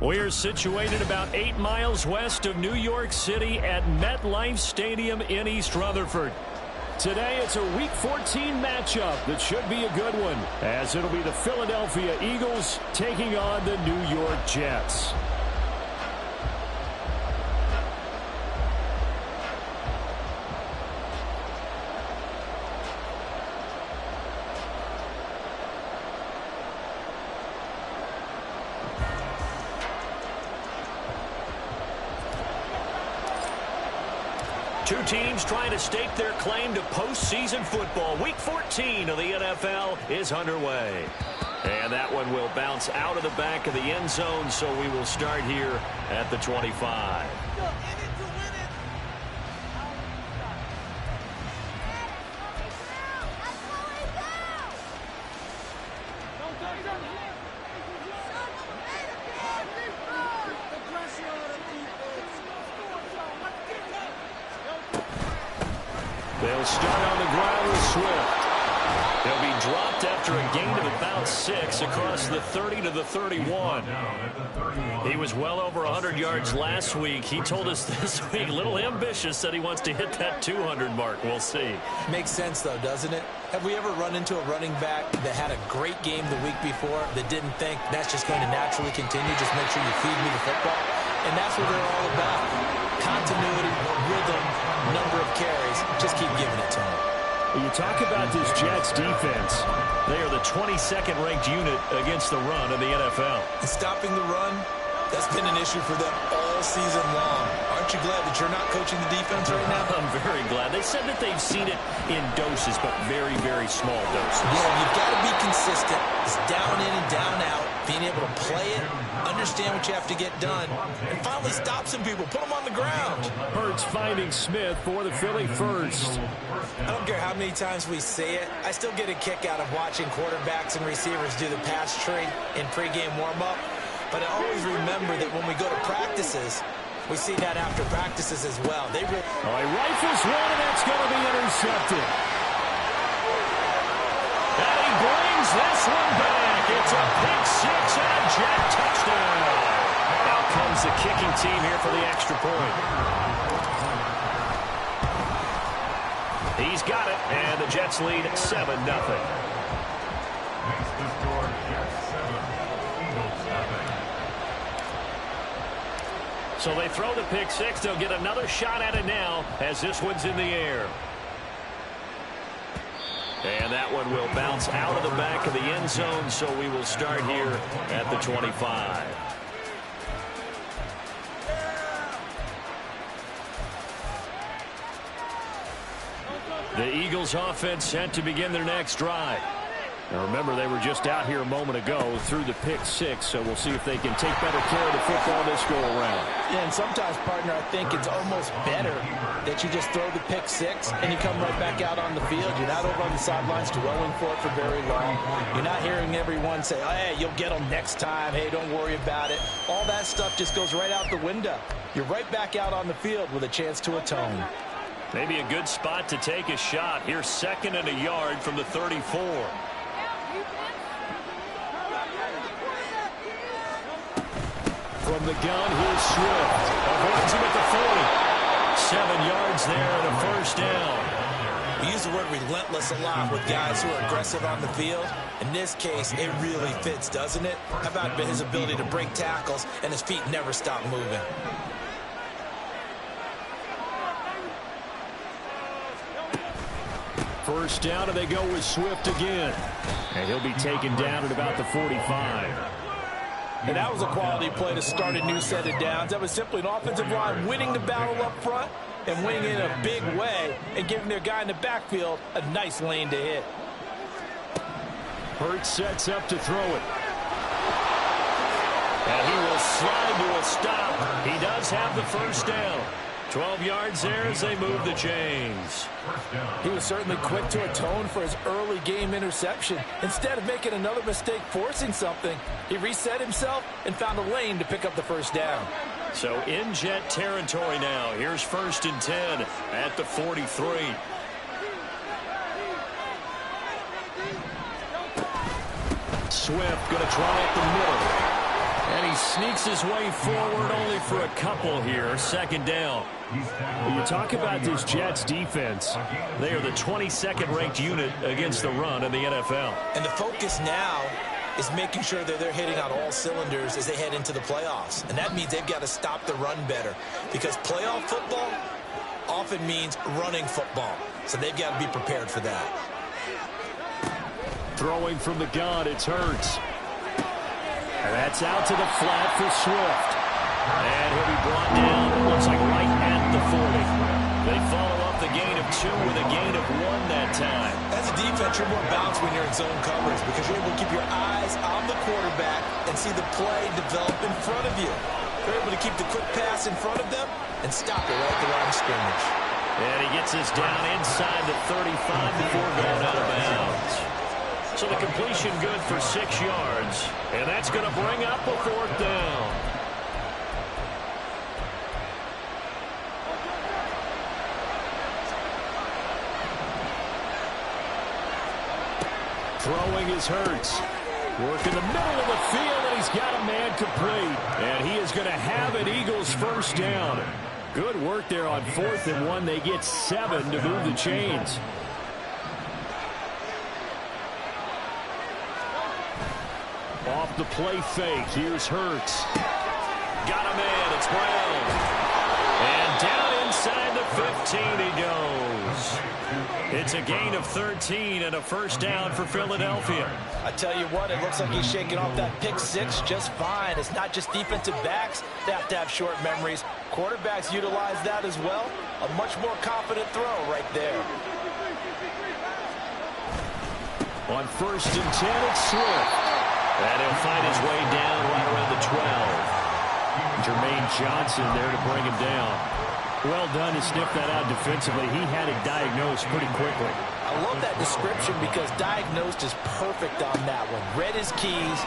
We're situated about 8 miles west of New York City at MetLife Stadium in East Rutherford. Today, it's a Week 14 matchup that should be a good one, as it'll be the Philadelphia Eagles taking on the New York Jets. Two teams trying to stake their claim to postseason football. Week 14 of the NFL is underway. And that one will bounce out of the back of the end zone, so we will start here at the 25. They'll start on the ground with Swift. He'll be dropped after a gain of about 6 across the 30 to the 31. He was well over 100 yards last week. He told us this week, a little ambitious, said he wants to hit that 200 mark. We'll see. Makes sense, though, doesn't it? Have we ever run into a running back that had a great game the week before that didn't think that's just going to naturally continue? Just make sure you feed me the football. And that's what they're all about. Continuity, rhythm, number of carries. Just keep giving it to him. You talk about this Jets defense. They are the 22nd ranked unit against the run in the NFL. And stopping the run, that's been an issue for them all season long. Aren't you glad that you're not coaching the defense right now? I'm very glad. They said that they've seen it in doses, but very, very small doses. Yeah, you've got to be consistent. It's down in and down out. Being able to play it, understand what you have to get done, and finally stop some people. Put them on the ground. Hurts finding Smith for the Philly first. I don't care how many times we say it. I still get a kick out of watching quarterbacks and receivers do the pass tree in pregame warm-up. But I always remember that when we go to practices, we see that after practices as well. He rifles one, and that's going to be intercepted. And he brings this one back. It's a pick six and a Jet touchdown. Out comes the kicking team here for the extra point. He's got it, and the Jets lead 7-0. So they throw the pick six. They'll get another shot at it now as this one's in the air. And that one will bounce out of the back of the end zone, so we will start here at the 25. The Eagles offense set to begin their next drive. Now remember, they were just out here a moment ago through the pick six, so we'll see if they can take better care of the football this go around. Yeah, and sometimes, partner, I think it's almost better that you just throw the pick six and you come right back out on the field. You're not over on the sidelines throwing for it for very long. You're not hearing everyone say, oh, hey, you'll get them next time. Hey, don't worry about it. All that stuff just goes right out the window. You're right back out on the field with a chance to atone. Maybe a good spot to take a shot. Here's 2nd and a yard from the 34. From the gun, here's Swift. Avoids him at the 40. 7 yards there and a first down. We use the word relentless a lot with guys who are aggressive on the field. In this case, it really fits, doesn't it? How about his ability to break tackles and his feet never stop moving? First down, and they go with Swift again. And he'll be taken down at about the 45. And that was a quality play to start a new set of downs. That was simply an offensive line winning the battle up front and winning in a big way and giving their guy in the backfield a nice lane to hit. Hurts sets up to throw it. And he will slide to a stop. He does have the first down. 12 yards there as they move the chains. He was certainly quick to atone for his early game interception. Instead of making another mistake forcing something, he reset himself and found a lane to pick up the first down. So in Jet territory now. Here's 1st and 10 at the 43. Swift going to try up the middle. And he he sneaks his way forward only for a couple here. Second down. When you talk about this Jets defense, they are the 22nd ranked unit against the run in the NFL. And the focus now is making sure that they're hitting on all cylinders as they head into the playoffs. And that means they've got to stop the run better, because playoff football often means running football. So they've got to be prepared for that. Throwing from the gun, it's Hurts. And that's out to the flat for Swift. And he'll be brought down, looks like right at the 40. They follow up the gain of 2 with a gain of 1 that time. As a defense, you're more balanced when you're in zone coverage, because you're able to keep your eyes on the quarterback and see the play develop in front of you. You're able to keep the quick pass in front of them and stop it right at the line of scrimmage. And he gets us down inside the 35 before going out of bounds. So the completion good for 6 yards. And that's going to bring up a 4th down. Throwing is Hurts. Work in the middle of the field, and he's got a man complete. And he is going to have an Eagles first down. Good work there on 4th and 1. They get 7 to move the chains. Off the play fake. Here's Hurts. Got a man. It's Brown. And down inside the 15 he goes. It's a gain of 13 and a first down for Philadelphia. I tell you what, it looks like he's shaking off that pick 6 just fine. It's not just defensive backs that have to have short memories. Quarterbacks utilize that as well. A much more confident throw right there. On 1st and 10, it's Swift. And he'll find his way down right around the 12. Jermaine Johnson there to bring him down. Well done to sniff that out defensively. He had it diagnosed pretty quickly. I love that description, because diagnosed is perfect on that one. Read his keys,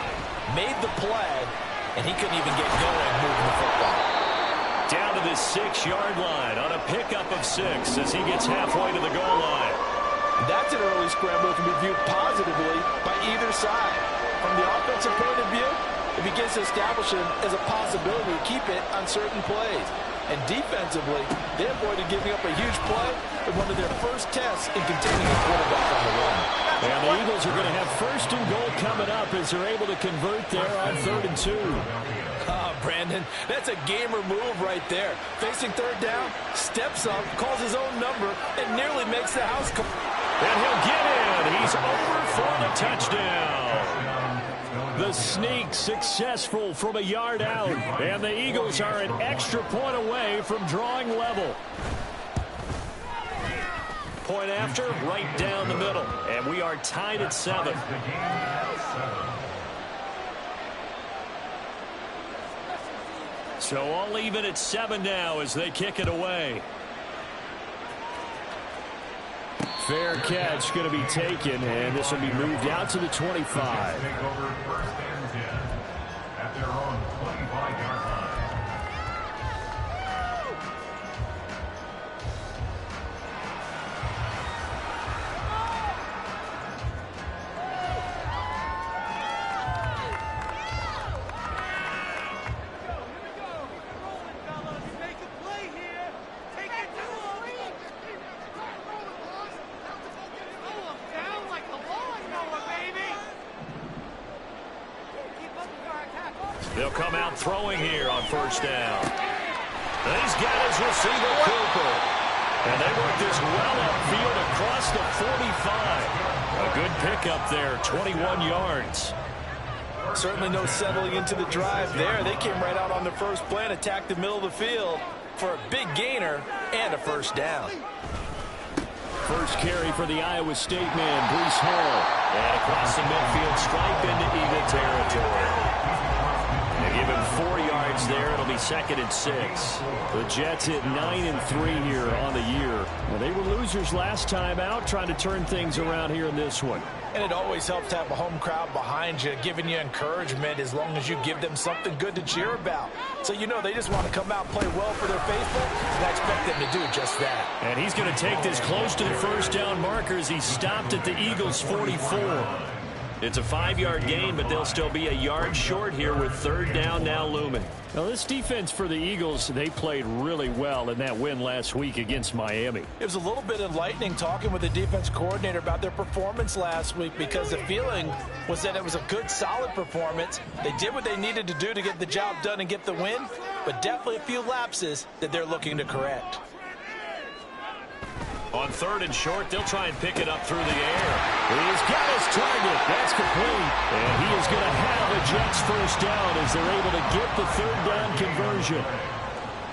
made the play, and he couldn't even get going moving the football. Down to the 6-yard line on a pickup of 6 as he gets halfway to the goal line. That's an early scramble that can be viewed positively by either side. From the offensive point of view, it begins to establish it as a possibility to keep it on certain plays. And defensively, they avoided giving up a huge play in one of their first tests in containing a quarterback on the run. And the Eagles are going to have 1st and goal coming up as they're able to convert there on 3rd and 2. Brandon, that's a gamer move right there. Facing 3rd down, steps up, calls his own number, and nearly makes the house come. And he'll get in. He's over for the touchdown. The sneak successful from a yard out. And the Eagles are an extra point away from drawing level. Point after, right down the middle. And we are tied at 7. So all even at 7 now as they kick it away. Fair catch going to be taken, and this will be moved out to the 25. At their own 25-yard line. They'll come out throwing here on 1st down. And he's got his receiver, Cooper. And they work this well upfield across the 45. A good pickup there, 21 yards. Certainly no settling into the drive there. They came right out on the first play and attacked the middle of the field for a big gainer and a first down. First carry for the Iowa State man, Breece Hall. And across the midfield stripe into Eagle territory. They give him 4 yards there. It'll be 2nd and 6. The Jets hit 9-3 here on the year. Well, they were losers last time out, trying to turn things around here in this one. And it always helps to have a home crowd behind you, giving you encouragement as long as you give them something good to cheer about. So you know they just want to come out and play well for their faithful, and I expect them to do just that. And he's going to take this close to the first down marker as he stopped at the Eagles' 44. It's a 5-yard gain, but they'll still be a yard short here with third down now looming. Now, this defense for the Eagles, they played really well in that win last week against Miami. It was a little bit enlightening talking with the defense coordinator about their performance last week, because the feeling was that it was a good, solid performance. They did what they needed to do to get the job done and get the win, but definitely a few lapses that they're looking to correct. On third and short, they'll try and pick it up through the air. He's got his target. That's complete. And he is going to have a Jets first down as they're able to get the third down conversion.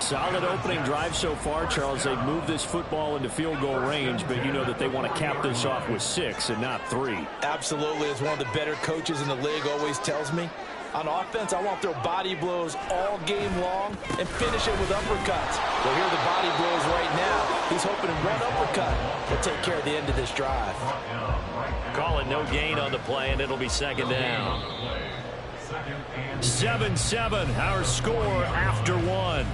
Solid opening drive so far, Charles. They've moved this football into field goal range, but you know that they want to cap this off with 6 and not 3. Absolutely. As one of the better coaches in the league always tells me, on offense, I want their body blows all game long and finish it with uppercuts. Well, here are the body blows right now. He's hoping one uppercut will take care of the end of this drive. Call it no gain on the play, and it'll be second down. 7-7, our score after 1.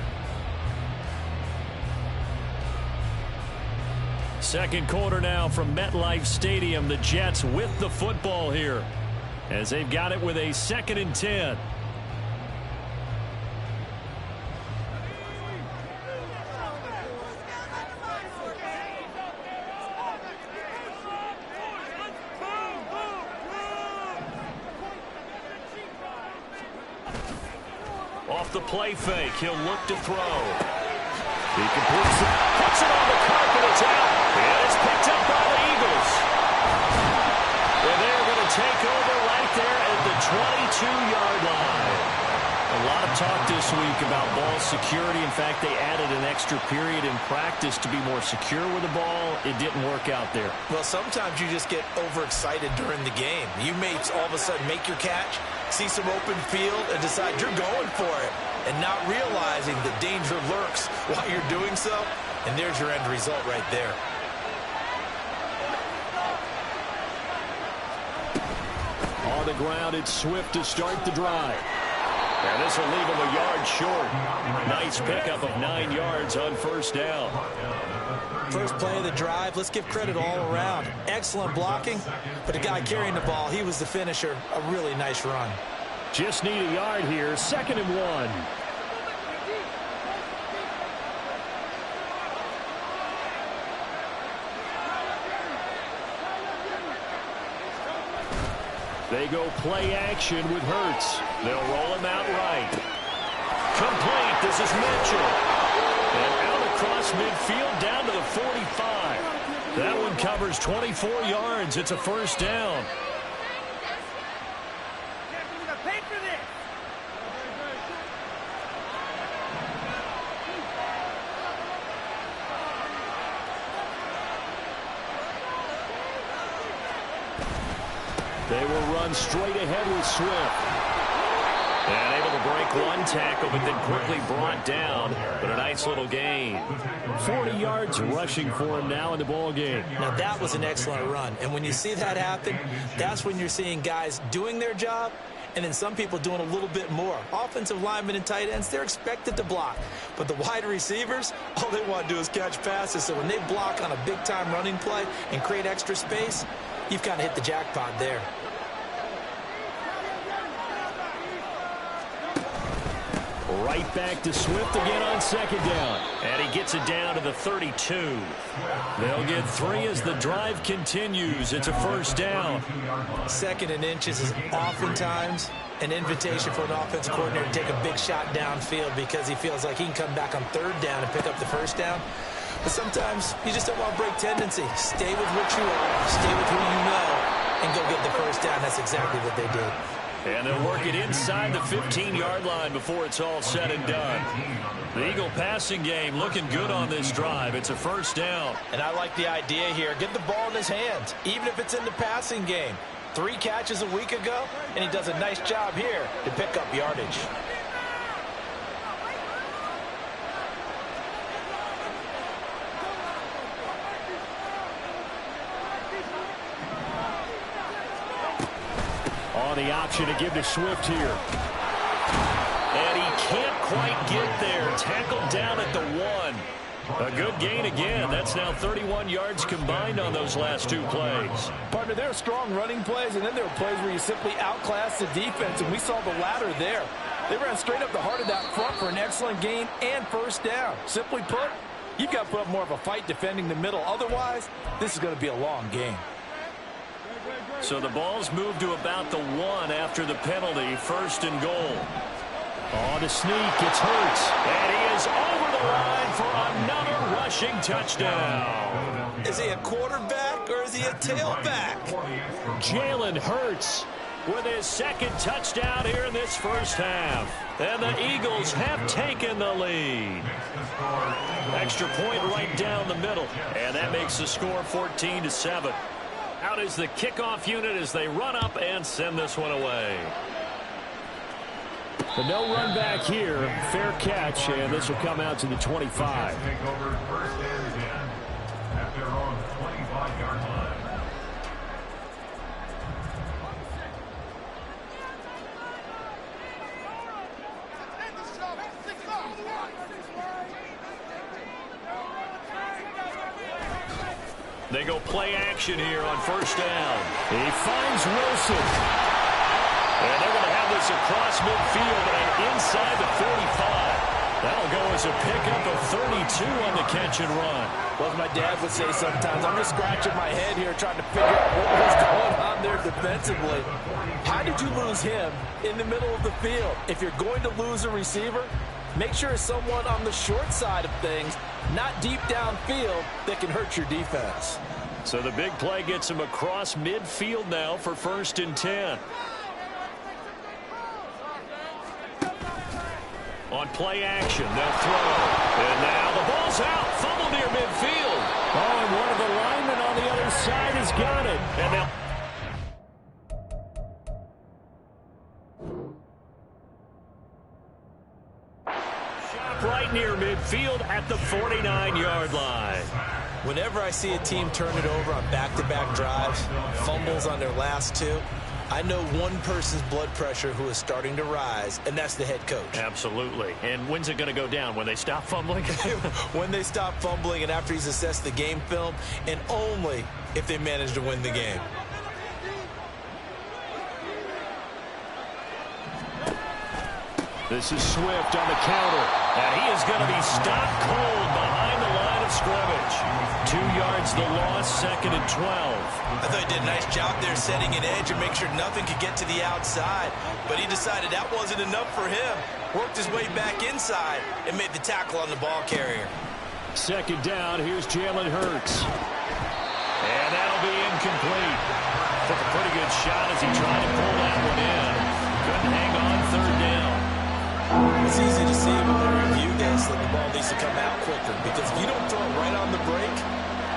Second quarter now from MetLife Stadium. The Jets with the football here, as they've got it with a 2nd and 10. Off the play fake, he'll look to throw. He completes it, puts it on the carpet, it's out, and it's picked up by the Eagles. And they're going to take over right there at the 22-yard line. A lot of talk this week about ball security. In fact, they added an extra period in practice to be more secure with the ball. It didn't work out there. Well, sometimes you just get overexcited during the game. You may all of a sudden make your catch, see some open field, and decide you're going for it, and not realizing the danger lurks while you're doing so. And there's your end result right there. On the ground, it's Swift to start the drive. And this will leave him a yard short. Nice pickup of 9 yards on first down. First play of the drive, let's give credit all around. Excellent blocking, but the guy carrying the ball, he was the finisher. A really nice run. Just need a yard here, 2nd and 1. They go play action with Hurts. They'll roll him out right. Complete. This is Mitchell. And out across midfield down to the 45. That one covers 24 yards. It's a first down. They will run straight ahead with Swift. And able to break one tackle, but then quickly brought down. But a nice little gain. 40 yards rushing for him now in the ball game. Now, that was an excellent run. And when you see that happen, that's when you're seeing guys doing their job, and then some people doing a little bit more. Offensive linemen and tight ends, they're expected to block. But the wide receivers, all they want to do is catch passes. So when they block on a big-time running play and create extra space, you've kind of hit the jackpot there. Right back to Swift again on 2nd down. And he gets it down to the 32. They'll get 3 as the drive continues. It's a first down. 2nd and inches is oftentimes an invitation for an offense coordinator to take a big shot downfield because he feels like he can come back on 3rd down and pick up the first down. But sometimes you just don't want to break tendency. Stay with what you are, stay with who you know, and go get the first down. That's exactly what they did. And they'll work it inside the 15-yard line before it's all said and done. The Eagle passing game looking good on this drive. It's a first down. And I like the idea here. Get the ball in his hands, even if it's in the passing game. 3 catches a week ago, and he does a nice job here to pick up yardage. On the option to give to Swift here. And he can't quite get there. Tackled down at the 1. A good gain again. That's now 31 yards combined on those last two plays. Partner, there are strong running plays, and then there are plays where you simply outclass the defense, and we saw the latter there. They ran straight up the heart of that front for an excellent gain and first down. Simply put, you've got to put up more of a fight defending the middle. Otherwise, this is going to be a long game. So the ball's moved to about the 1 after the penalty, first and goal. On the sneak, it's Hurts. And he is over the line for another rushing touchdown. Is he a quarterback or is he a tailback? Jalen Hurts with his second touchdown here in this first half. And the Eagles have taken the lead. Extra point right down the middle. And that makes the score 14-7. Out is the kickoff unit as they run up and send this one away. The no run back here, fair catch, and this will come out to the 25. They go play action here on first down. He finds Wilson. And they're going to have this across midfield and inside the 45. That'll go as a pickup of 32 on the catch and run. Well, as my dad would say sometimes, I'm just scratching my head here trying to figure out what was going on there defensively. How did you lose him in the middle of the field? If you're going to lose a receiver, make sure it's someone on the short side of things, not deep downfield, that can hurt your defense. So the big play gets him across midfield now for first and 10. On play action, they'll throw. And now the ball's out. Fumble near midfield. Oh, and one of the linemen on the other side has got it. And they'll... shot right near midfield at the 49-yard line. Whenever I see a team turn it over on back-to-back drives, fumbles on their last two, I know one person's blood pressure who is starting to rise, and that's the head coach. Absolutely. And when's it going to go down? When they stop fumbling? When they stop fumbling and after he's assessed the game film, and only if they manage to win the game. This is Swift on the counter. And he is going to be stopped cold behind the line of scrimmage. 2 yards the loss, second and 12. I thought he did a nice job there setting an edge and make sure nothing could get to the outside. But he decided that wasn't enough for him. Worked his way back inside and made the tackle on the ball carrier. Second down, here's Jalen Hurts. And that'll be incomplete. Took a pretty good shot as he tried to pull that one in. Couldn't hang on third down. It's easy to see when we review this that the ball needs to come out quicker. Because if you don't throw it right on the break,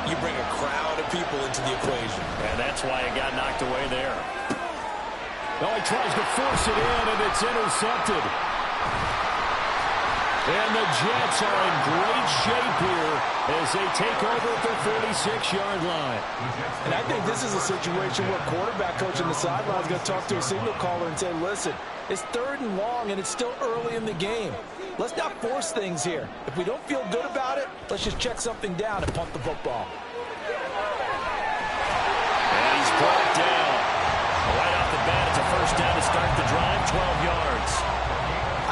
you bring a crowd of people into the equation. And that's why it got knocked away there. Oh, he tries to force it in, and it's intercepted. And the Jets are in great shape here as they take over at the 46-yard line. And I think this is a situation where quarterback coach on the sideline is going to talk to a signal caller and say, listen, it's third and long, and it's still early in the game. Let's not force things here. If we don't feel good about it, let's just check something down and punt the football. And he's brought down. Right off the bat, it's a first down to start the drive, 12 yards.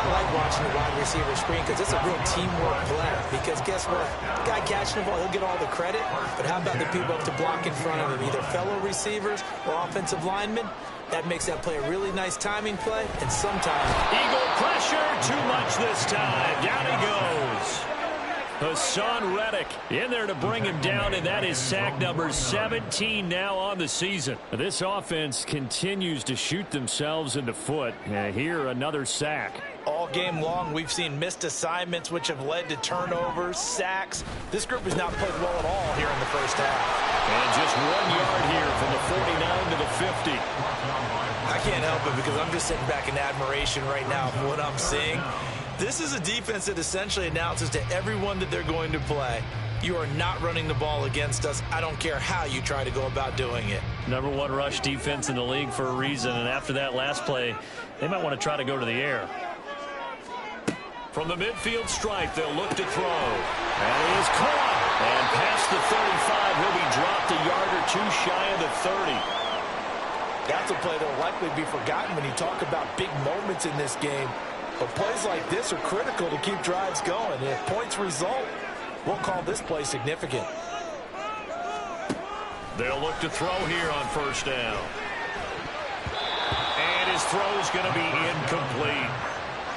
I like watching the wide receiver screen because it's a real teamwork play. Because guess what? The guy catching the ball, he'll get all the credit. But how about the people up to block in front of him, either fellow receivers or offensive linemen? That makes that play a really nice timing play, and sometimes... Eagle pressure, too much this time. Down he goes. Hassan Reddick in there to bring him down, and that is sack number 17 now on the season. This offense continues to shoot themselves in the foot. Here, another sack. All game long, we've seen missed assignments, which have led to turnovers, sacks. This group has not played well at all here in the first half. And just 1 yard here from the 49 to the 50. I can't help it because I'm just sitting back in admiration right now for what I'm seeing. This is a defense that essentially announces to everyone that they're going to play, you are not running the ball against us. I don't care how you try to go about doing it. Number one rush defense in the league for a reason, and after that last play, they might want to try to go to the air. From the midfield stripe, they'll look to throw. And he is the 35. He'll be dropped a yard or two shy of the 30. That's a play that will likely be forgotten when you talk about big moments in this game. But plays like this are critical to keep drives going. And if points result, we'll call this play significant. They'll look to throw here on first down. And his throw's going to be incomplete.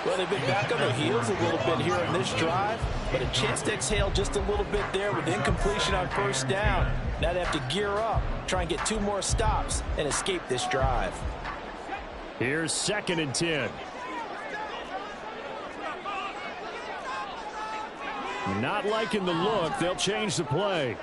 Well, they've been back on their heels a little bit here in this drive, but a chance to exhale just a little bit there with incompletion on first down. Now they have to gear up, try and get 2 more stops, and escape this drive. Here's 2nd and 10. Not liking the look. They'll change the play.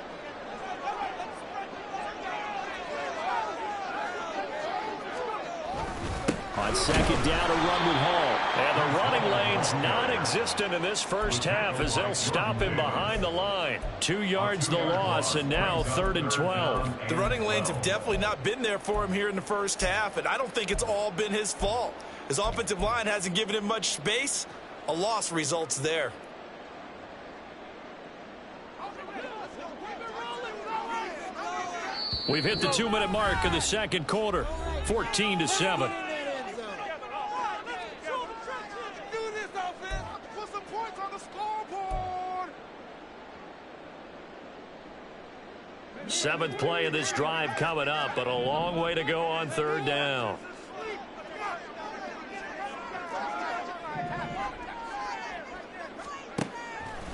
On 2nd down, a run with Hall. And the running lane's non-existent in this first half as they'll stop him behind the line. 2 yards the loss, and now 3rd and 12. The running lanes have definitely not been there for him here in the first half, and I don't think it's all been his fault. His offensive line hasn't given him much space. A loss results there. We've hit the 2-minute mark of the second quarter. 14-7. Seventh play of this drive coming up, but a long way to go on 3rd down.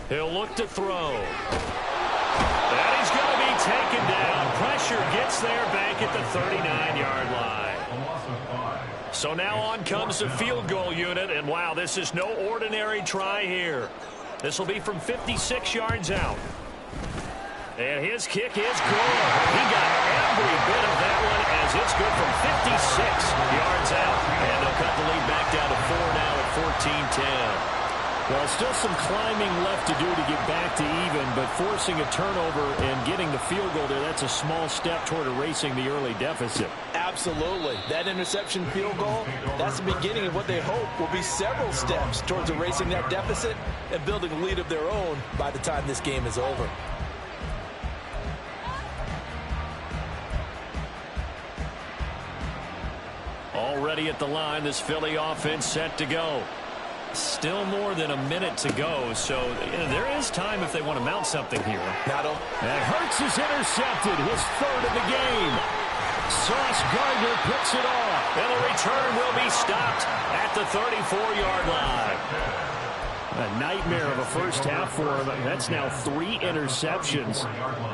He'll look to throw. And he's going to be taken down. Pressure gets there back at the 39-yard line. So now on comes the field goal unit, and wow, this is no ordinary try here. This will be from 56 yards out. And his kick is good. He got every bit of that one as it's good from 56 yards out. And they'll cut the lead back down to 4 now at 14-10. Well, still some climbing left to do to get back to even, but forcing a turnover and getting the field goal there, that's a small step toward erasing the early deficit. Absolutely. That interception field goal, that's the beginning of what they hope will be several steps towards erasing that deficit and building a lead of their own by the time this game is over. Already at the line, this Philly offense set to go. Still more than a minute to go, so there is time if they want to mount something here. And Hurts is intercepted, his 3rd of the game. Sauce Gardner picks it off. And the return will be stopped at the 34-yard line. A nightmare of a first half for him. That's now 3 interceptions.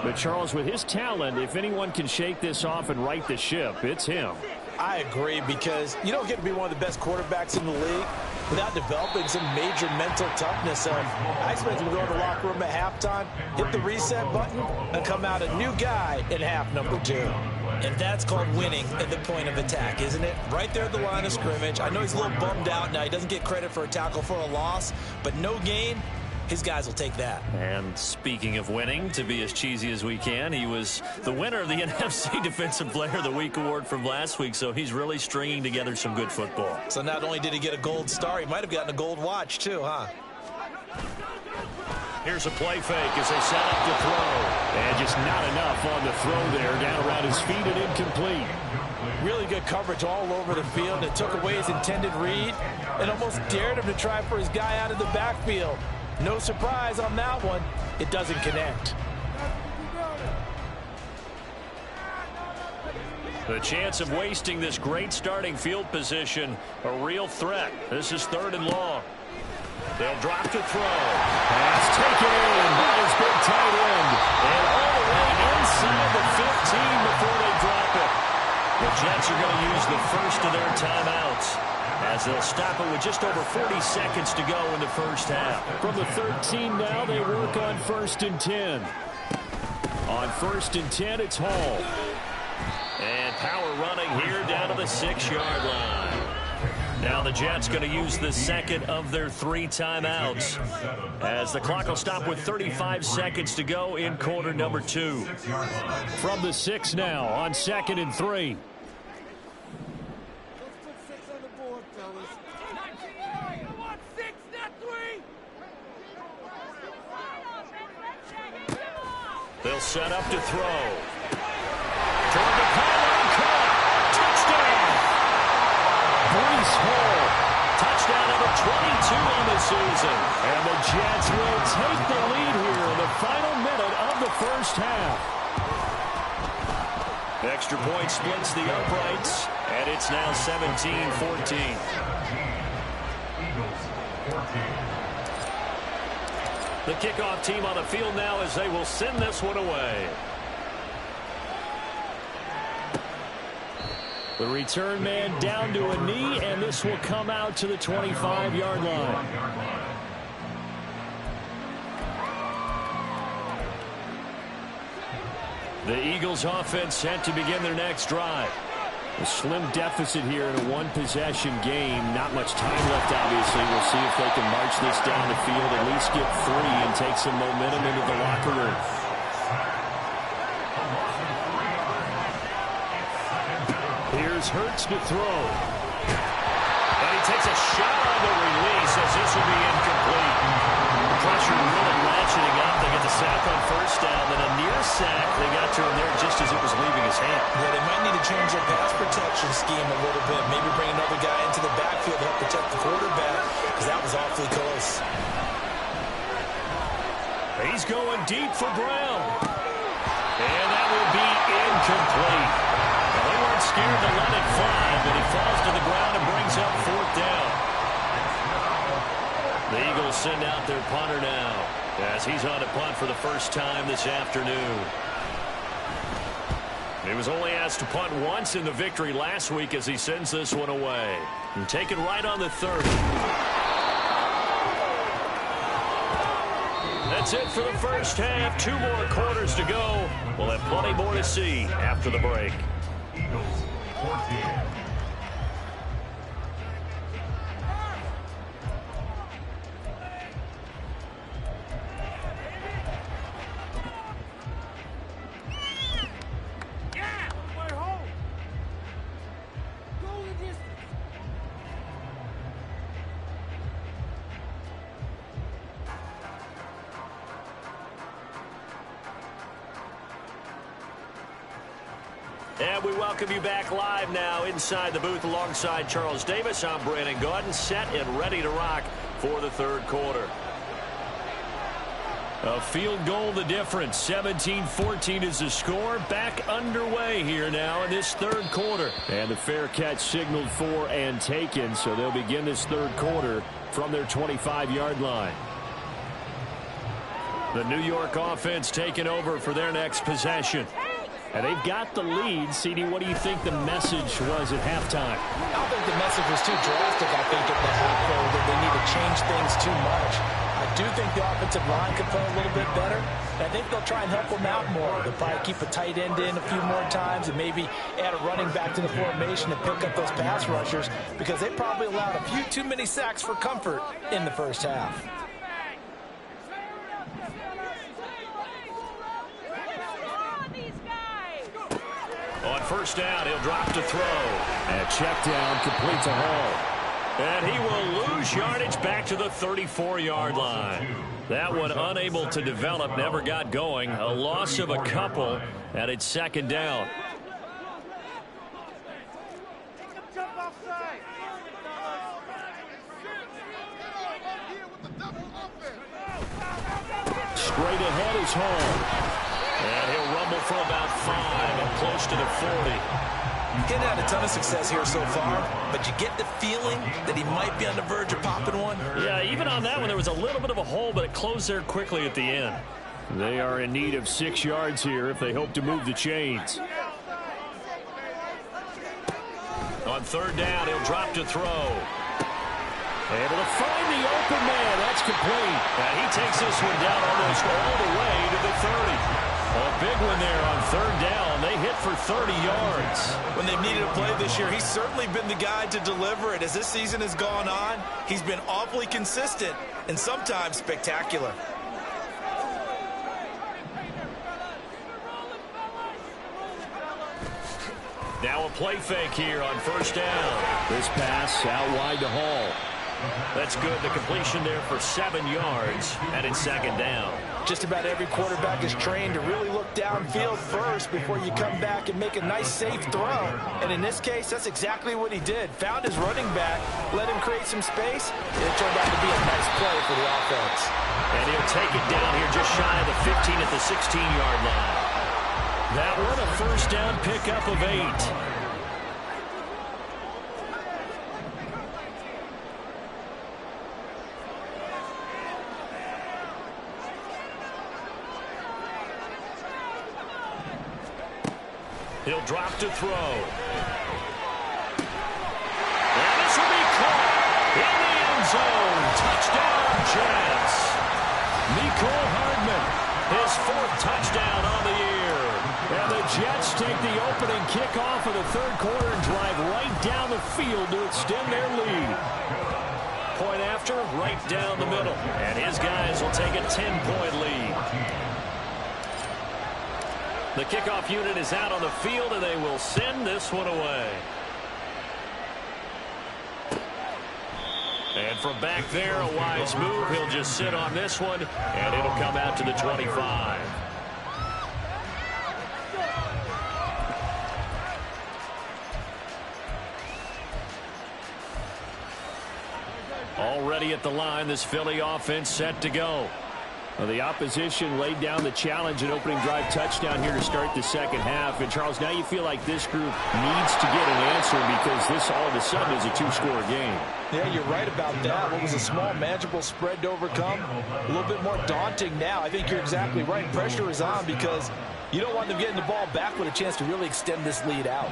But Charles, with his talent, if anyone can shake this off and right the ship, it's him. I agree, because you don't get to be one of the best quarterbacks in the league without developing some major mental toughness. I expect him to go in the locker room at halftime, hit the reset button, and come out a new guy in half number 2. And that's called winning at the point of attack, isn't it? Right there at the line of scrimmage. I know he's a little bummed out now. He doesn't get credit for a tackle for a loss, but no gain. His guys will take that. And speaking of winning, to be as cheesy as we can, he was the winner of the NFC Defensive Player of the Week award from last week, so he's really stringing together some good football. So not only did he get a gold star, he might have gotten a gold watch too, huh? Here's a play fake as they set up to throw. And just not enough on the throw there, down around his feet and incomplete. Really good coverage all over the field. It took away his intended read and almost dared him to try for his guy out of the backfield. No surprise on that one. It doesn't connect. The chance of wasting this great starting field position, a real threat. This is 3rd and long. They'll drop to throw. Pass taken in by his big tight end. And all the way inside the 15 before they drop it. The Jets are going to use the first of their timeouts, as they'll stop it with just over 40 seconds to go in the first half. From the 13 now, they work on 1st and 10. On 1st and 10, it's Hall. And power running here down to the 6-yard line. Now the Jets going to use the second of their 3 timeouts, as the clock will stop with 35 seconds to go in quarter number 2. From the 6 now on 2nd and 3. They'll set up to throw. Toward the pylon, caught. Touchdown! Breece Hall. Touchdown number 22 on the season. And the Jets will take the lead here in the final minute of the first half. Extra point splits the uprights, and it's now 17-14. The kickoff team on the field now as they will send this one away. The return man down to a knee, and this will come out to the 25-yard line. The Eagles offense set to begin their next drive. A slim deficit here in a one-possession game. Not much time left, obviously. We'll see if they can march this down the field, at least get 3 and take some momentum into the locker room. Here's Hurts to throw. And he takes a shot on the release as this will be incomplete. The pressure really ratcheting up. They get the sack on first down, then a near sack. They got to him there just as it was leaving his hand. Yeah, they might need to change their pass protection scheme a little bit. Maybe bring another guy into the backfield to help protect the quarterback, because that was awfully close. He's going deep for Brown. And that will be incomplete. Well, they weren't scared to let it fly, but he falls to the ground and brings up 4th down. The Eagles send out their punter now as he's on to punt for the first time this afternoon. He was only asked to punt once in the victory last week as he sends this one away. And taken right on the 30. That's it for the first half. 2 more quarters to go. We'll have plenty more to see after the break. Eagles 14. And we welcome you back live now inside the booth alongside Charles Davis. I'm Brandon Gaudin, set and ready to rock for the third quarter. A field goal the difference. 17-14 is the score. Back underway here now in this third quarter. And the fair catch signaled for and taken, so they'll begin this third quarter from their 25-yard line. The New York offense taking over for their next possession. And they've got the lead. CD, what do you think the message was at halftime? I don't think the message was too drastic, I think, at the half, though, that they need to change things too much. I do think the offensive line could play a little bit better. And I think they'll try and help them out more. They'll probably keep a tight end in a few more times and maybe add a running back to the formation to pick up those pass rushers, because they probably allowed a few too many sacks for comfort in the first half. On first down, he'll drop to throw. And check down, complete to Hall. And he will lose yardage back to the 34-yard line. That one unable to develop, never got going. A loss of a couple, and it's second down. Straight ahead is Hall. And he'll rumble for about 5 and close to the 40. He's getting had a ton of success here so far, but you get the feeling that he might be on the verge of popping one. Yeah, even on that one, there was a little bit of a hole, but it closed there quickly at the end. They are in need of 6 yards here if they hope to move the chains. On third down, he'll drop to throw. Able to find the open man. That's complete. And he takes this one down almost all the way to the 30. A big one there on third down. They hit for 30 yards. When they've needed a play this year, he's certainly been the guy to deliver it. As this season has gone on, he's been awfully consistent and sometimes spectacular. Now a play fake here on first down. This pass out wide to Hall. That's good. The completion there for 7 yards, and it's second down. Just about every quarterback is trained to really look downfield first before you come back and make a nice, safe throw. And in this case, that's exactly what he did. Found his running back, let him create some space, and it turned out to be a nice play for the offense. And he'll take it down here just shy of the 15 at the 16-yard line. That one a first down pickup of 8. He'll drop to throw. And this will be caught in the end zone. Touchdown, Jets. Mecole Hardman, his 4th touchdown on the year. And the Jets take the opening kickoff of the third quarter and drive right down the field to extend their lead. Point after, right down the middle. And his guys will take a 10-point lead. The kickoff unit is out on the field, and they will send this one away. And from back there, a wise move. He'll just sit on this one, and it'll come out to the 25. Already at the line, this Philly offense set to go. Well, the opposition laid down the challenge and opening drive touchdown here to start the second half. And, Charles, now you feel like this group needs to get an answer because this all of a sudden is a 2-score game. Yeah, you're right about that. What was a small, manageable spread to overcome? A little bit more daunting now. I think you're exactly right. Pressure is on because you don't want them getting the ball back with a chance to really extend this lead out.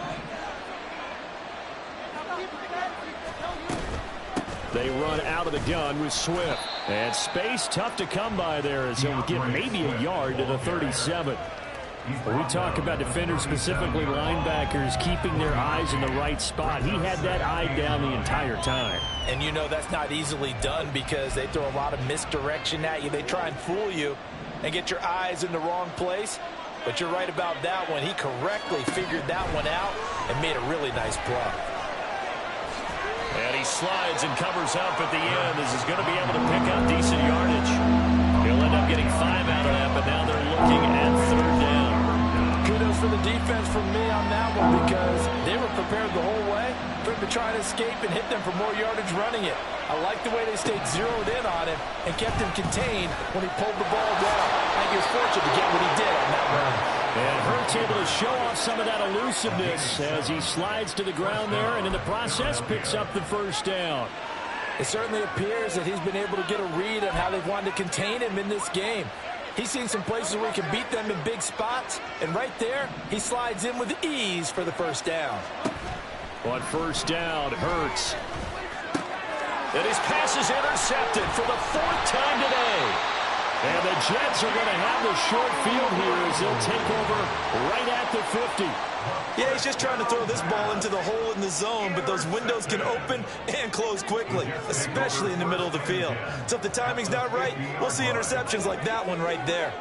They run out of the gun with Swift. And space tough to come by there as he'll get maybe a yard to the 37. When we talk about defenders, specifically linebackers, keeping their eyes in the right spot, he had that eye down the entire time. And you know that's not easily done because they throw a lot of misdirection at you. They try and fool you and get your eyes in the wrong place. But you're right about that one. He correctly figured that one out and made a really nice play. And he slides and covers up at the end. This is going to be able to pick up decent yardage. He'll end up getting 5 out of that, but now they're looking at third down. Kudos for the defense from me on that one because they were prepared the whole way for him to try and escape and hit them for more yardage running it. I like the way they stayed zeroed in on him and kept him contained when he pulled the ball down. I think he was fortunate to get what he did on that run. And Hurts able to show off some of that elusiveness as he slides to the ground there and in the process picks up the first down. It certainly appears that he's been able to get a read on how they've wanted to contain him in this game. He's seen some places where he can beat them in big spots, and right there, he slides in with ease for the first down. On first down, Hurts. And his pass is intercepted for the 4th time today. And the Jets are going to have the short field here as they'll take over right at the 50. Yeah, he's just trying to throw this ball into the hole in the zone, but those windows can open and close quickly, especially in the middle of the field. So if the timing's not right, we'll see interceptions like that one right there.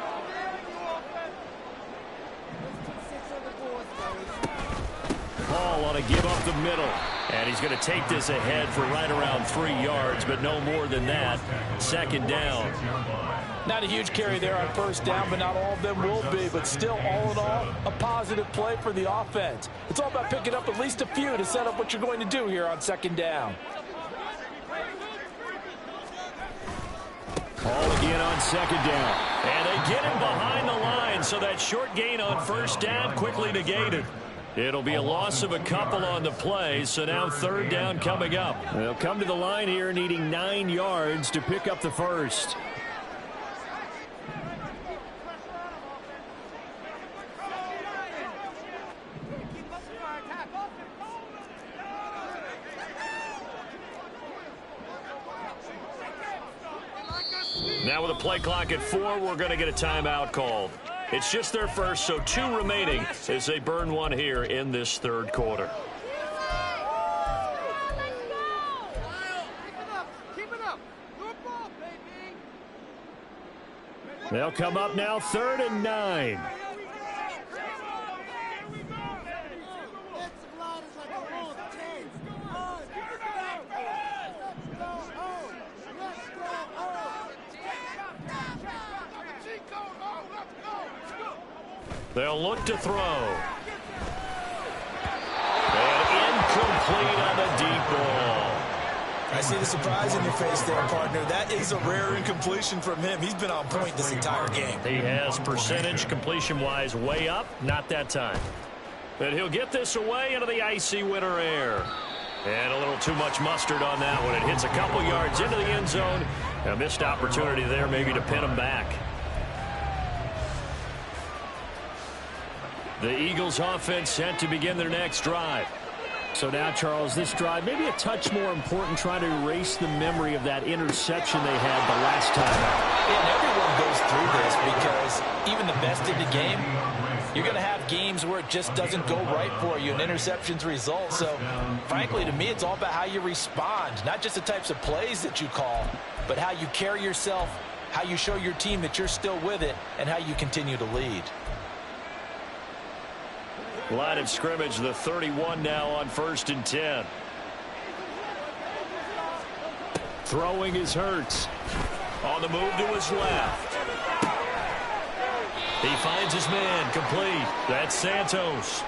Ball on a give up the middle. And he's going to take this ahead for right around 3 yards, but no more than that. Second down. Not a huge carry there on first down, but not all of them will be. But still, all in all, a positive play for the offense. It's all about picking up at least a few to set up what you're going to do here on second down. Ball again on second down. And they get him behind the line, so that short gain on first down quickly negated. It'll be a loss of a couple on the play, so now third down coming up. They'll come to the line here needing 9 yards to pick up the first. Now with a play clock at 4, we're going to get a timeout called. It's just their first, so 2 remaining as they burn one here in this third quarter. They'll come up now 3rd and 9. They'll look to throw. And incomplete on the deep ball. I see the surprise in your face there, partner. That is a rare incompletion from him. He's been on point this entire game. He has percentage completion-wise way up. Not that time. But he'll get this away into the icy winter air. And a little too much mustard on that one. It hits a couple yards into the end zone. A missed opportunity there maybe to pin him back. The Eagles offense set to begin their next drive. So now, Charles, this drive maybe a touch more important, trying to erase the memory of that interception they had the last time out. And everyone goes through this because even the best in the game, you're going to have games where it just doesn't go right for you and interceptions result. So, frankly, to me, it's all about how you respond, not just the types of plays that you call, but how you carry yourself, how you show your team that you're still with it, and how you continue to lead. Line of scrimmage, the 31 now on 1st and 10. Throwing is Hurts. On the move to his left. He finds his man, complete. That's Santos.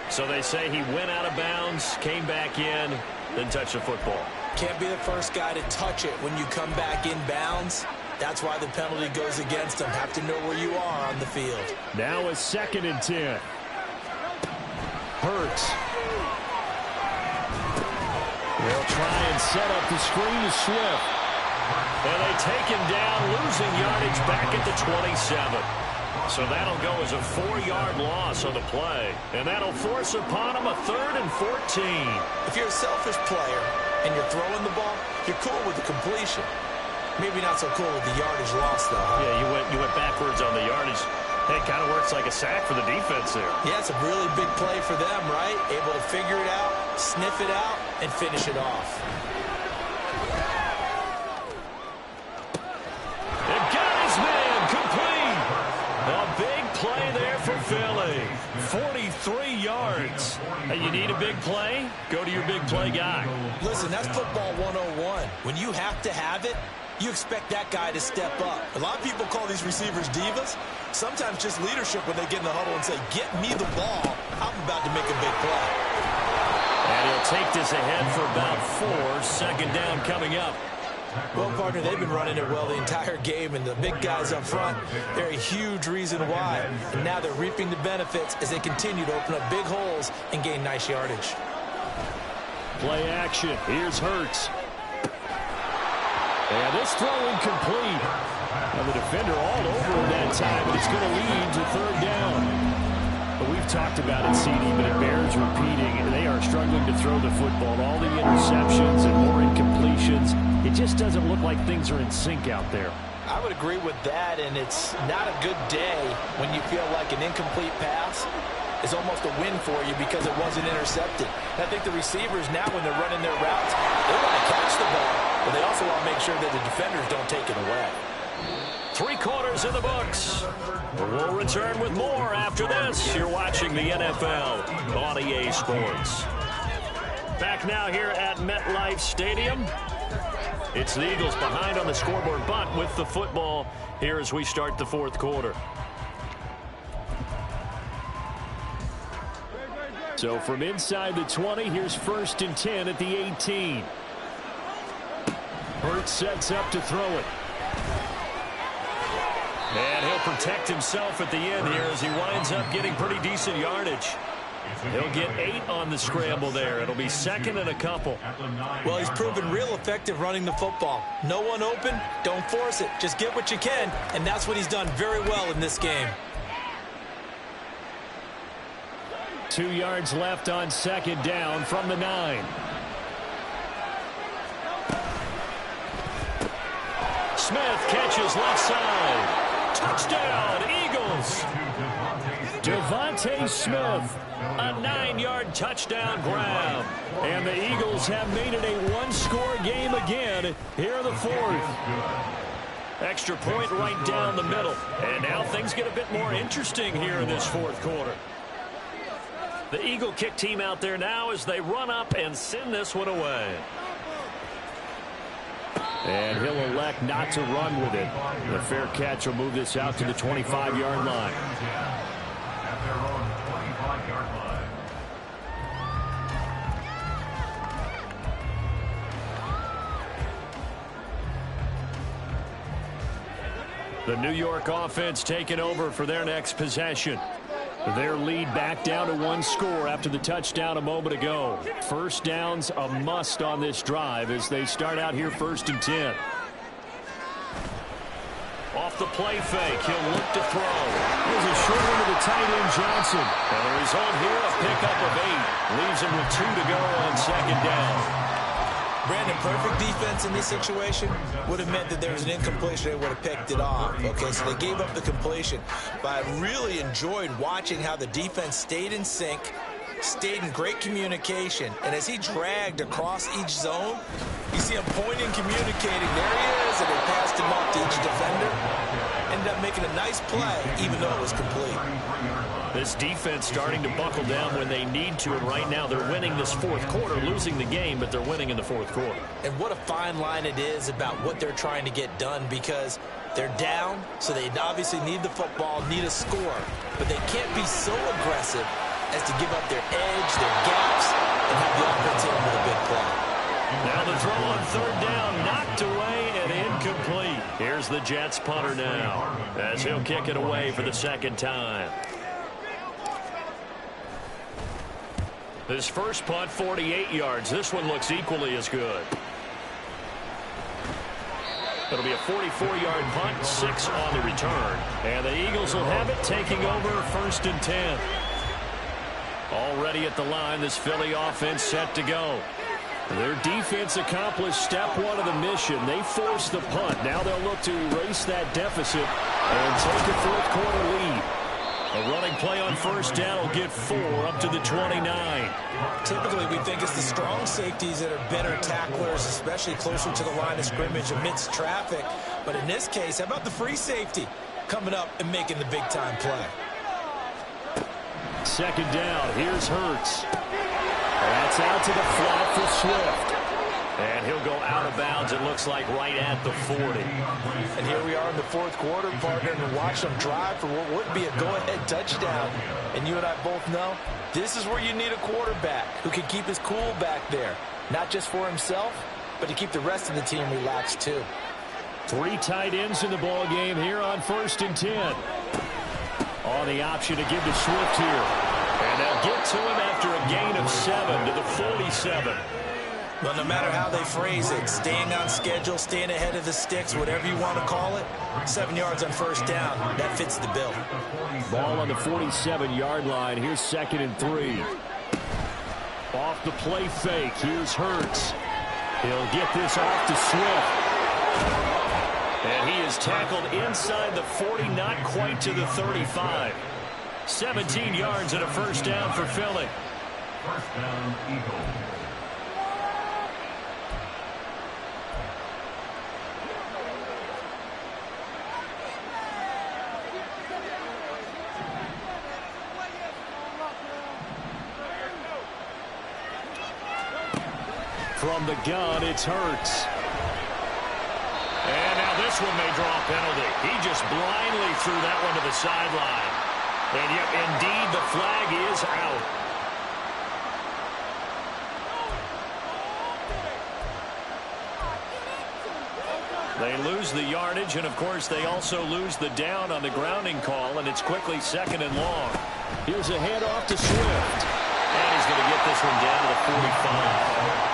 So they say he went out of bounds, came back in, then touched the football. Can't be the first guy to touch it when you come back in bounds. That's why the penalty goes against them. Have to know where you are on the field. Now a 2nd and 10. Hurts. They'll try and set up the screen to Swift. And they take him down, losing yardage back at the 27. So that'll go as a 4-yard loss on the play. And that'll force upon him a 3rd and 14. If you're a selfish player and you're throwing the ball, you're cool with the completion. Maybe not so cool with the yardage loss, though. Huh? Yeah, you went backwards on the yardage. Hey, it kind of works like a sack for the defense there. Yeah, it's a really big play for them, right? Able to figure it out, sniff it out, and finish it off. They've got his man complete. A big play there for Philly. 43 yards. Hey, you need a big play? Go to your big play guy. Listen, that's football 101. When you have to have it, you expect that guy to step up. A lot of people call these receivers divas. Sometimes just leadership when they get in the huddle and say, get me the ball. I'm about to make a big play. And he'll take this ahead for about 4. 2nd down coming up. Well, partner, they've been running it well the entire game, and the big guys up front, they're a huge reason why. And now they're reaping the benefits as they continue to open up big holes and gain nice yardage. Play action. Here's Hurts. And this throw incomplete. Now the defender all over him that time, but it's going to lead to 3rd down. But we've talked about it, CD, but it bears repeating. They are struggling to throw the football. All the interceptions and more incompletions. It just doesn't look like things are in sync out there. I would agree with that, and it's not a good day when you feel like an incomplete pass is almost a win for you because it wasn't intercepted. And I think the receivers now, when they're running their routes, they want to catch the ball, but they also want to make sure that the defenders don't take it away. 3 quarters in the books. We'll return with more after this. You're watching the NFL on EA Sports. Back now here at MetLife Stadium. It's the Eagles behind on the scoreboard, but with the football here as we start the 4th quarter. So from inside the 20, here's 1st and 10 at the 18. Hurts sets up to throw it. And he'll protect himself at the end here as he winds up getting pretty decent yardage. He'll get 8 on the scramble there. It'll be 2nd and a couple. Well, he's proven real effective running the football. No one open, don't force it. Just get what you can, and that's what he's done very well in this game. 2 yards left on 2nd down from the 9. Smith catches left side. Touchdown, Eagles. Devontae Smith, a 9-yard touchdown grab. And the Eagles have made it a 1-score game again here in the 4th. Extra point right down the middle. And now things get a bit more interesting here in this 4th quarter. The Eagle kick team out there now as they run up and send this one away. And he'll elect not to run with it. The fair catch will move this out to the 25-yard line. At their own 25-yard line. The New York offense taking over for their next possession. Their lead back down to one score after the touchdown a moment ago. First down's a must on this drive as they start out here 1st and 10. Off the play fake, he'll look to throw. Here's a short one to the tight end, Johnson. And the result here, a pickup of 8. Leaves him with 2 to go on 2nd down. Brandon, perfect defense in this situation would have meant that there was an incompletion. They would have picked it off. Okay, so they gave up the completion. But I really enjoyed watching how the defense stayed in sync, stayed in great communication. And as he dragged across each zone, you see him pointing, communicating. There he is, and they passed him off to each defender. Ended up making a nice play, even though it was complete. This defense starting to buckle down when they need to, and right now they're winning this 4th quarter, losing the game, but they're winning in the 4th quarter. And what a fine line it is about what they're trying to get done, because they're down, so they obviously need the football, need a score, but they can't be so aggressive as to give up their edge, their gaps, and have the offense in with a big play. Now the throw on 3rd down, knocked away and incomplete. Here's the Jets punter now, as he'll kick it away for the 2nd time. His first punt, 48 yards. This one looks equally as good. It'll be a 44-yard punt, 6 on the return. And the Eagles will have it, taking over 1st and 10. Already at the line, this Philly offense set to go. Their defense accomplished step 1 of the mission. They forced the punt. Now they'll look to erase that deficit and take a 4th quarter lead. A running play on 1st down will get 4 up to the 29. Typically, we think it's the strong safeties that are better tacklers, especially closer to the line of scrimmage amidst traffic. But in this case, how about the free safety coming up and making the big-time play? 2nd down. Here's Hurts. That's out to the flat for Swift. And he'll go out of bounds, it looks like, right at the 40. And here we are in the 4th quarter, partner, and watch them drive for what would be a go-ahead touchdown. And you and I both know this is where you need a quarterback who can keep his cool back there, not just for himself, but to keep the rest of the team relaxed too. 3 tight ends in the ball game here on 1st and 10. On the option to give to Swift here. And they'll get to him after a gain of 7 to the 47. Well, no matter how they phrase it, staying on schedule, staying ahead of the sticks, whatever you want to call it, 7 yards on 1st down, that fits the bill. Ball on the 47-yard line. Here's 2nd and 3. Off the play fake. Here's Hurts. He'll get this off to Swift. And he is tackled inside the 40, not quite to the 35. 17 yards and a 1st down for Philly. 1st down, Eagles. From the gun, it's Hurts. And now this one may draw a penalty. He just blindly threw that one to the sideline. And yet, indeed, the flag is out. They lose the yardage, and, of course, they also lose the down on the grounding call, and it's quickly 2nd and long. Here's a handoff to Swift. And he's going to get this one down to the 45.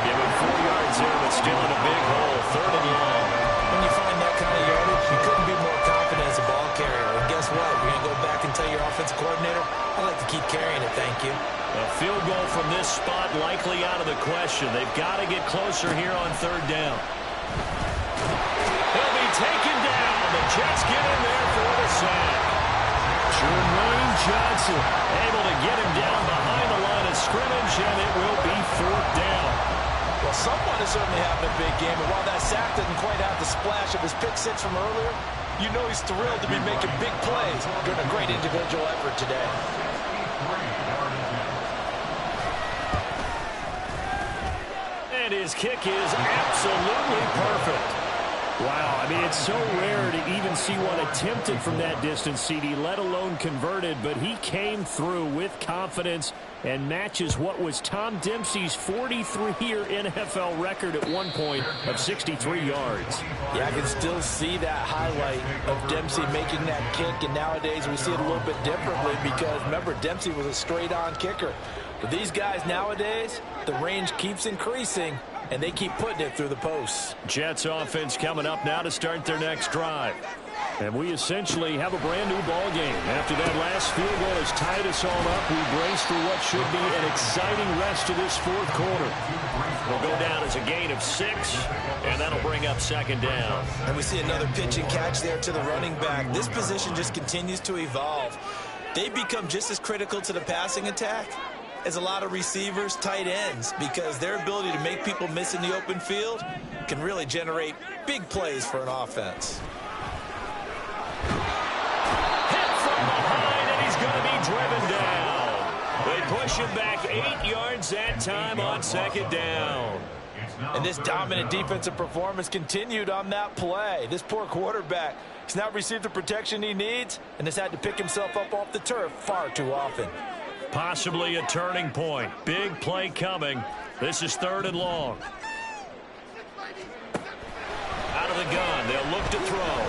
Give him 4 yards there, but still in a big hole. 3rd and long. When you find that kind of yardage, you couldn't be more confident as a ball carrier. And guess what? You're going to go back and tell your offensive coordinator, I'd like to keep carrying it, thank you. A field goal from this spot likely out of the question. They've got to get closer here on 3rd down. He'll be taken down. The Jets get in there for the sack. Jermaine Johnson able to get him down behind the line of scrimmage, and it will be 4th down. Well, someone is certainly having a big game, and while that sack didn't quite have the splash of his pick 6 from earlier, you know he's thrilled to be making big plays during a great individual effort today. And And his kick is absolutely perfect. Wow, I mean, it's so rare to even see one attempted from that distance, CD, let alone converted, but he came through with confidence and matches what was Tom Dempsey's 43-year NFL record at one point of 63 yards. Yeah, I can still see that highlight of Dempsey making that kick, and nowadays we see it a little bit differently because, remember, Dempsey was a straight-on kicker. But these guys nowadays, the range keeps increasing, and they keep putting it through the posts. Jets offense coming up now to start their next drive. And we essentially have a brand-new ball game. After that last field goal has tied us all up, we brace for what should be an exciting rest of this fourth quarter. Will go down as a gain of 6, and that'll bring up second down. And we see another pitch and catch there to the running back. This position just continues to evolve. They become just as critical to the passing attack as a lot of receivers, tight ends, because their ability to make people miss in the open field can really generate big plays for an offense. Hit from behind, and he's going to be driven down. They push him back 8 yards that time on second down. And this dominant defensive performance continued on that play. This poor quarterback has not received the protection he needs and has had to pick himself up off the turf far too often. Possibly a turning point. Big play coming. This is 3rd and long. Out of the gun. They'll look to throw.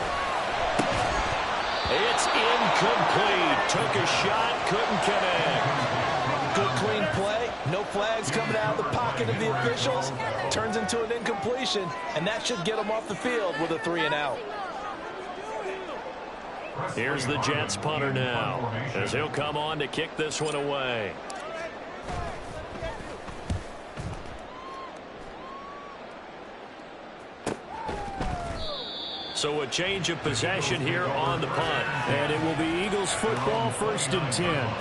It's incomplete. Took a shot. Couldn't connect. Good clean play. No flags coming out of the pocket of the officials. Turns into an incompletion, and that should get them off the field with a 3-and-out. Here's the Jets punter now, as he'll come on to kick this one away. So a change of possession here on the punt. And it will be Eagles football, 1st and 10.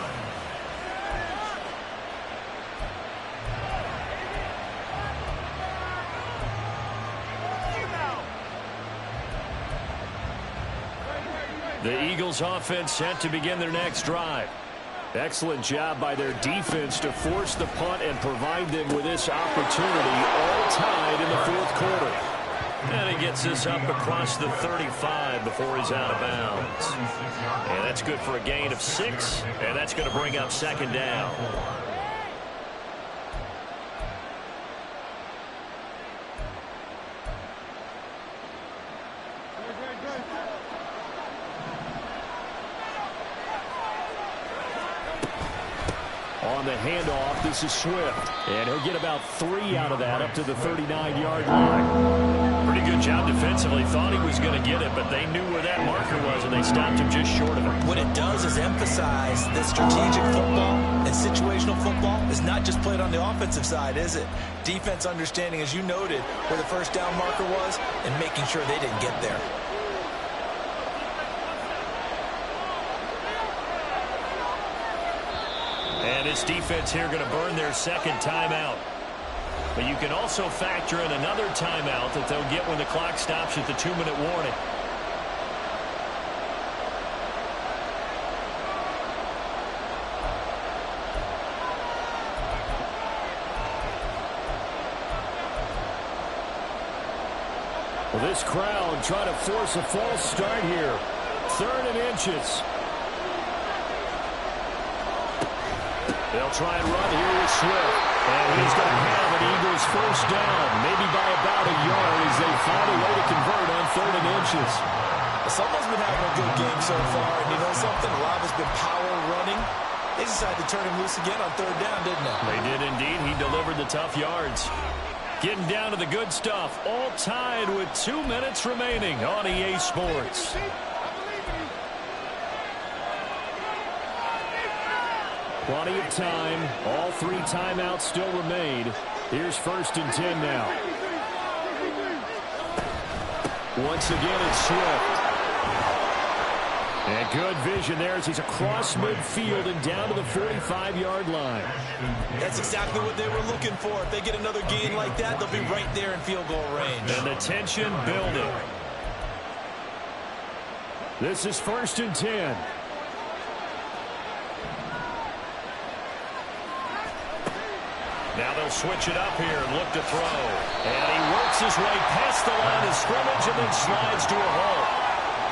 The Eagles offense set to begin their next drive. Excellent job by their defense to force the punt and provide them with this opportunity, all tied in the 4th quarter. And he gets this up across the 35 before he's out of bounds. And that's good for a gain of 6, and that's going to bring up second down. On the handoff, this is Swift. And he'll get about 3 out of that up to the 39-yard line. Pretty good job defensively. Thought he was going to get it, but they knew where that marker was, and they stopped him just short of it. What it does is emphasize that strategic football and situational football is not just played on the offensive side, is it? Defense understanding, as you noted, where the first down marker was and making sure they didn't get there. And this defense here going to burn their second timeout. But you can also factor in another timeout that they'll get when the clock stops at the 2-minute warning. Well, this crowd trying to force a false start here. 3rd and inches. They'll try and run here with Swift. And he's going to have an Eagles first down, maybe by about a yard as they find a way to convert on 3rd and inches. Someone's been having a good game so far, and you know something? A lot of it's been power running. They decided to turn him loose again on 3rd down, didn't they? They did indeed. He delivered the tough yards. Getting down to the good stuff. All tied with 2 minutes remaining on EA Sports. Plenty of time. All 3 timeouts still remain. Here's 1st and 10 now. Once again, it's Swift. And good vision there as he's across midfield and down to the 45-yard line. That's exactly what they were looking for. If they get another gain like that, they'll be right there in field goal range. And the tension building. This is 1st and 10. Now they'll switch it up here and look to throw. And he works his way past the line of scrimmage and then slides to a hole.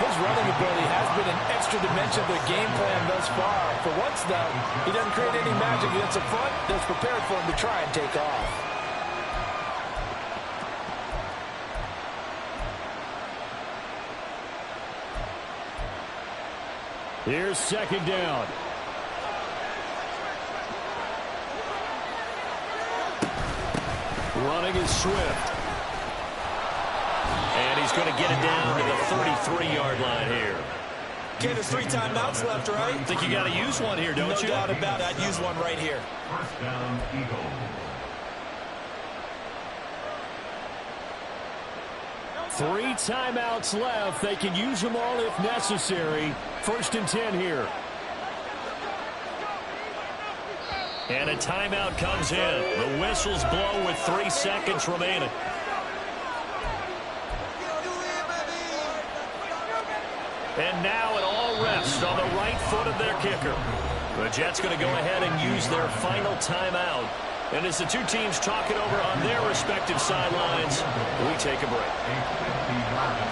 His running ability has been an extra dimension of the game plan thus far. For once, though, he doesn't create any magic against the front that's prepared for him to try and take off. Here's second down. Running is Swift. And he's going to get it down to the 33-yard line here. Okay, there's 3 timeouts left, right? I think you got to use one here, don't you? No doubt about it. I'd use one right here. First down, Eagles. 3 timeouts left. They can use them all if necessary. 1st and 10 here. And a timeout comes in. The whistles blow with 3 seconds remaining. And now it all rests on the right foot of their kicker. The Jets going to go ahead and use their final timeout. And as the two teams talk it over on their respective sidelines, we take a break.